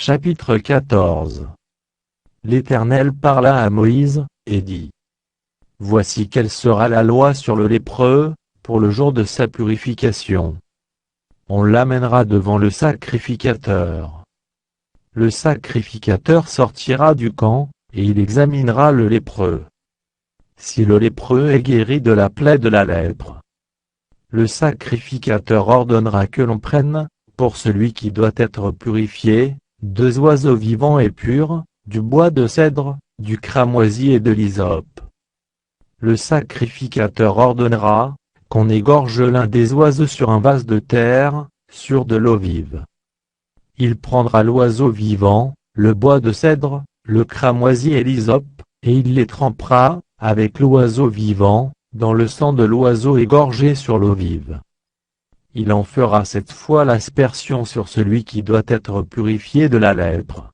Chapitre 14. L'Éternel parla à Moïse, et dit: Voici quelle sera la loi sur le lépreux, pour le jour de sa purification. On l'amènera devant le sacrificateur. Le sacrificateur sortira du camp, et il examinera le lépreux. Si le lépreux est guéri de la plaie de la lèpre, le sacrificateur ordonnera que l'on prenne, pour celui qui doit être purifié, 2 oiseaux vivants et purs, du bois de cèdre, du cramoisi et de l'hysope. Le sacrificateur ordonnera qu'on égorge l'un des oiseaux sur un vase de terre, sur de l'eau vive. Il prendra l'oiseau vivant, le bois de cèdre, le cramoisi et l'hysope, et il les trempera, avec l'oiseau vivant, dans le sang de l'oiseau égorgé sur l'eau vive. Il en fera cette fois l'aspersion sur celui qui doit être purifié de la lèpre.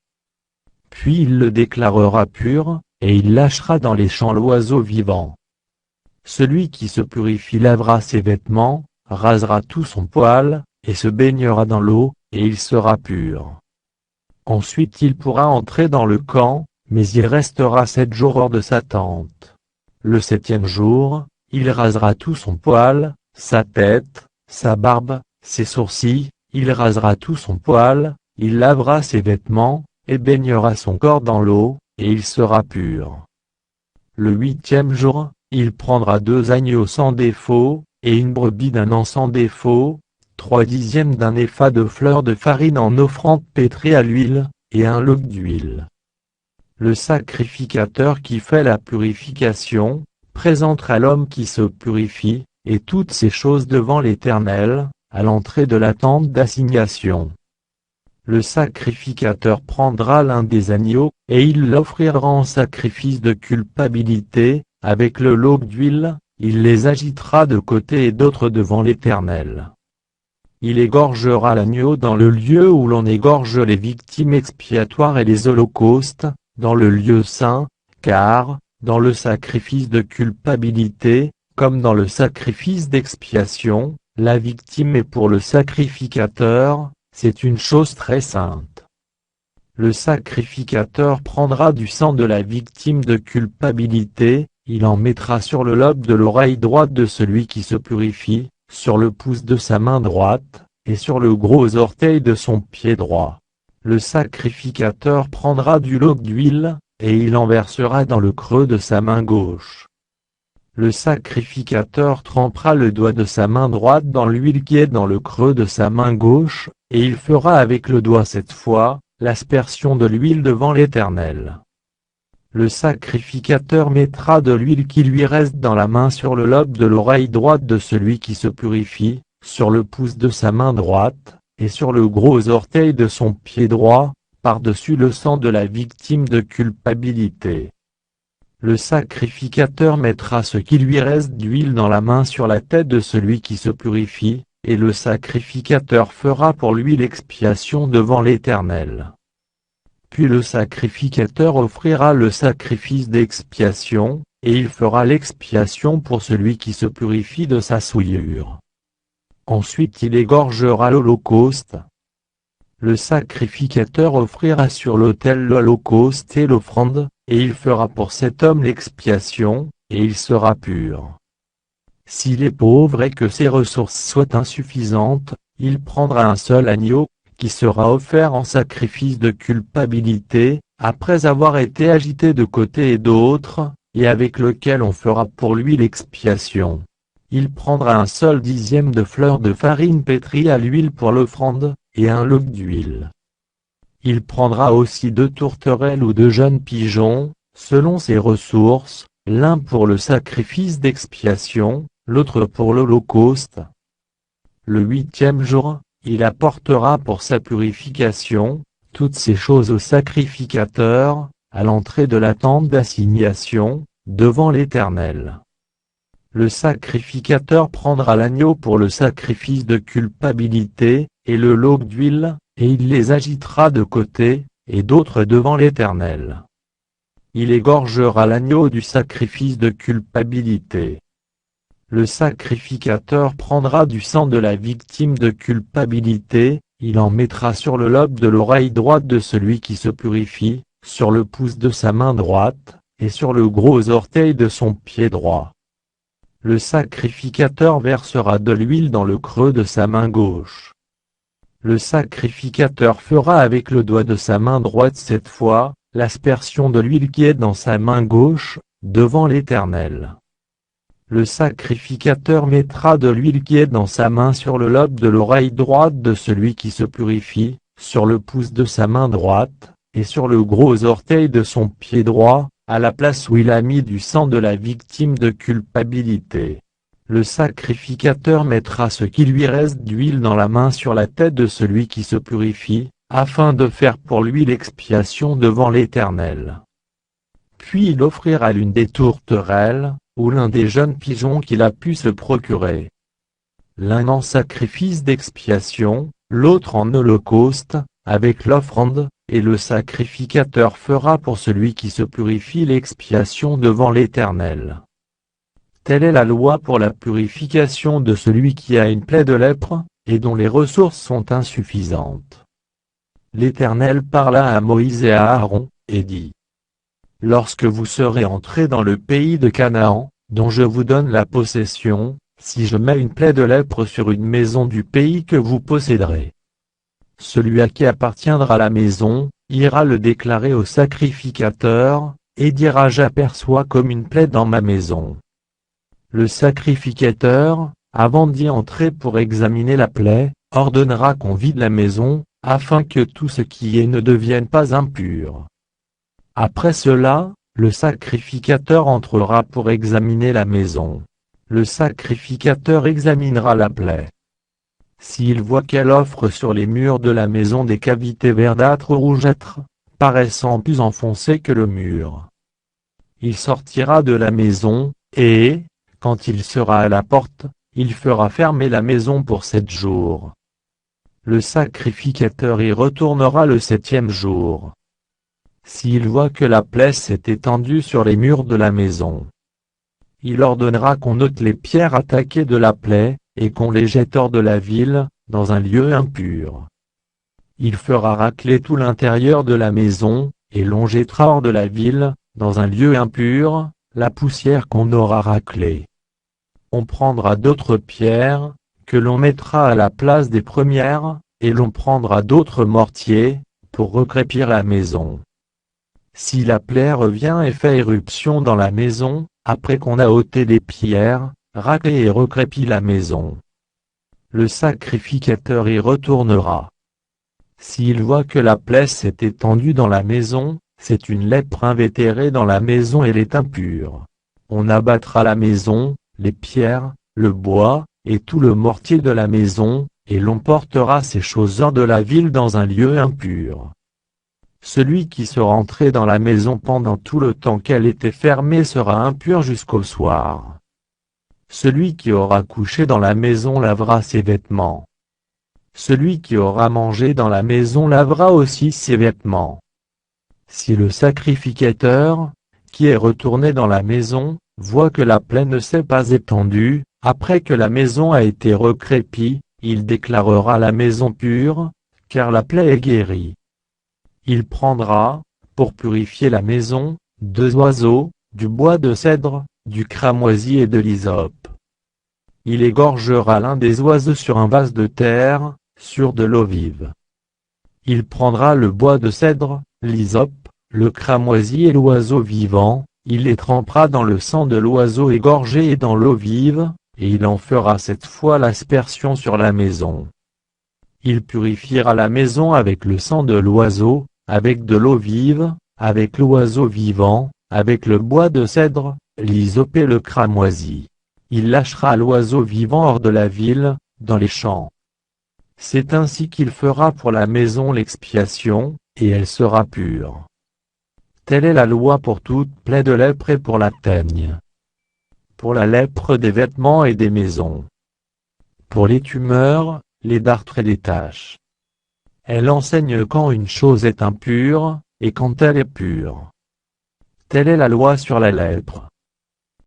Puis il le déclarera pur, et il lâchera dans les champs l'oiseau vivant. Celui qui se purifie lavera ses vêtements, rasera tout son poil, et se baignera dans l'eau, et il sera pur. Ensuite il pourra entrer dans le camp, mais il restera 7 jours hors de sa tente. Le 7e jour, il rasera tout son poil, sa tête, sa barbe, ses sourcils, il rasera tout son poil, il lavera ses vêtements, et baignera son corps dans l'eau, et il sera pur. Le 8e jour, il prendra 2 agneaux sans défaut, et une brebis d'un an sans défaut, 3/10 d'un épha de fleur de farine en offrande pétrie à l'huile, et un log d'huile. Le sacrificateur qui fait la purification, présentera l'homme qui se purifie, et toutes ces choses devant l'Éternel, à l'entrée de la tente d'assignation. Le sacrificateur prendra l'un des agneaux, et il l'offrira en sacrifice de culpabilité, avec le log d'huile, il les agitera de côté et d'autre devant l'Éternel. Il égorgera l'agneau dans le lieu où l'on égorge les victimes expiatoires et les holocaustes, dans le lieu saint, car, dans le sacrifice de culpabilité, comme dans le sacrifice d'expiation, la victime est pour le sacrificateur, c'est une chose très sainte. Le sacrificateur prendra du sang de la victime de culpabilité, il en mettra sur le lobe de l'oreille droite de celui qui se purifie, sur le pouce de sa main droite, et sur le gros orteil de son pied droit. Le sacrificateur prendra du log d'huile, et il en versera dans le creux de sa main gauche. Le sacrificateur trempera le doigt de sa main droite dans l'huile qui est dans le creux de sa main gauche, et il fera avec le doigt cette fois, l'aspersion de l'huile devant l'Éternel. Le sacrificateur mettra de l'huile qui lui reste dans la main sur le lobe de l'oreille droite de celui qui se purifie, sur le pouce de sa main droite, et sur le gros orteil de son pied droit, par-dessus le sang de la victime de culpabilité. Le sacrificateur mettra ce qui lui reste d'huile dans la main sur la tête de celui qui se purifie, et le sacrificateur fera pour lui l'expiation devant l'Éternel. Puis le sacrificateur offrira le sacrifice d'expiation, et il fera l'expiation pour celui qui se purifie de sa souillure. Ensuite il égorgera l'holocauste. Le sacrificateur offrira sur l'autel l'holocauste et l'offrande, et il fera pour cet homme l'expiation, et il sera pur. S'il est pauvre et que ses ressources soient insuffisantes, il prendra un seul agneau, qui sera offert en sacrifice de culpabilité, après avoir été agité de côté et d'autre, et avec lequel on fera pour lui l'expiation. Il prendra un seul 10e de fleur de farine pétrie à l'huile pour l'offrande, et un log d'huile. Il prendra aussi 2 tourterelles ou 2 jeunes pigeons, selon ses ressources, l'un pour le sacrifice d'expiation, l'autre pour l'holocauste. Le 8e jour, il apportera pour sa purification, toutes ces choses au sacrificateur, à l'entrée de la tente d'assignation, devant l'Éternel. Le sacrificateur prendra l'agneau pour le sacrifice de culpabilité, et le log d'huile, et il les agitera de côté, et d'autre devant l'Éternel. Il égorgera l'agneau du sacrifice de culpabilité. Le sacrificateur prendra du sang de la victime de culpabilité, Il en mettra sur le lobe de l'oreille droite de celui qui se purifie, sur le pouce de sa main droite, et sur le gros orteil de son pied droit. Le sacrificateur versera de l'huile dans le creux de sa main gauche. Le sacrificateur fera avec le doigt de sa main droite 7 fois l'aspersion de l'huile qui est dans sa main gauche, devant l'Éternel. Le sacrificateur mettra de l'huile qui est dans sa main sur le lobe de l'oreille droite de celui qui se purifie, sur le pouce de sa main droite, et sur le gros orteil de son pied droit, à la place où il a mis du sang de la victime de culpabilité. Le sacrificateur mettra ce qui lui reste d'huile dans la main sur la tête de celui qui se purifie, afin de faire pour lui l'expiation devant l'Éternel. Puis il offrira l'une des tourterelles, ou l'un des jeunes pigeons qu'il a pu se procurer. L'un en sacrifice d'expiation, l'autre en holocauste, avec l'offrande, et le sacrificateur fera pour celui qui se purifie l'expiation devant l'Éternel. Telle est la loi pour la purification de celui qui a une plaie de lèpre, et dont les ressources sont insuffisantes. L'Éternel parla à Moïse et à Aaron, et dit: Lorsque vous serez entrés dans le pays de Canaan, dont je vous donne la possession, si je mets une plaie de lèpre sur une maison du pays que vous posséderez, celui à qui appartiendra la maison, ira le déclarer au sacrificateur, et dira: J'aperçois comme une plaie dans ma maison. Le sacrificateur, avant d'y entrer pour examiner la plaie, ordonnera qu'on vide la maison, afin que tout ce qui y est ne devienne pas impur. Après cela, le sacrificateur entrera pour examiner la maison. Le sacrificateur examinera la plaie. S'il voit qu'elle offre sur les murs de la maison des cavités verdâtres ou rougeâtres, paraissant plus enfoncées que le mur, il sortira de la maison, et, quand il sera à la porte, il fera fermer la maison pour 7 jours. Le sacrificateur y retournera le 7e jour. S'il voit que la plaie s'est étendue sur les murs de la maison, il ordonnera qu'on ôte les pierres attaquées de la plaie, et qu'on les jette hors de la ville, dans un lieu impur. Il fera racler tout l'intérieur de la maison, et l'on jettera hors de la ville, dans un lieu impur, la poussière qu'on aura raclée. On prendra d'autres pierres, que l'on mettra à la place des premières, et l'on prendra d'autres mortiers, pour recrépir la maison. Si la plaie revient et fait éruption dans la maison, après qu'on a ôté les pierres, raclé et recrépi la maison, le sacrificateur y retournera. S'il voit que la plaie s'est étendue dans la maison, c'est une lèpre invétérée dans la maison et elle est impure. On abattra la maison, les pierres, le bois, et tout le mortier de la maison, et l'on portera ces choses hors de la ville dans un lieu impur. Celui qui sera entré dans la maison pendant tout le temps qu'elle était fermée sera impur jusqu'au soir. Celui qui aura couché dans la maison lavera ses vêtements. Celui qui aura mangé dans la maison lavera aussi ses vêtements. Si le sacrificateur, qui est retourné dans la maison, voit que la plaie ne s'est pas étendue, après que la maison a été recrépie, il déclarera la maison pure, car la plaie est guérie. Il prendra, pour purifier la maison, 2 oiseaux, du bois de cèdre, du cramoisi et de l'hysope. Il égorgera l'un des oiseaux sur un vase de terre, sur de l'eau vive. Il prendra le bois de cèdre, l'hysope, le cramoisi et l'oiseau vivant, il les trempera dans le sang de l'oiseau égorgé et dans l'eau vive, et il en fera 7 fois l'aspersion sur la maison. Il purifiera la maison avec le sang de l'oiseau, avec de l'eau vive, avec l'oiseau vivant, avec le bois de cèdre, l'hysope et le cramoisi. Il lâchera l'oiseau vivant hors de la ville, dans les champs. C'est ainsi qu'il fera pour la maison l'expiation, et elle sera pure. Telle est la loi pour toute plaie de lèpre et pour la teigne. Pour la lèpre des vêtements et des maisons. Pour les tumeurs, les dartres et les taches. Elle enseigne quand une chose est impure, et quand elle est pure. Telle est la loi sur la lèpre.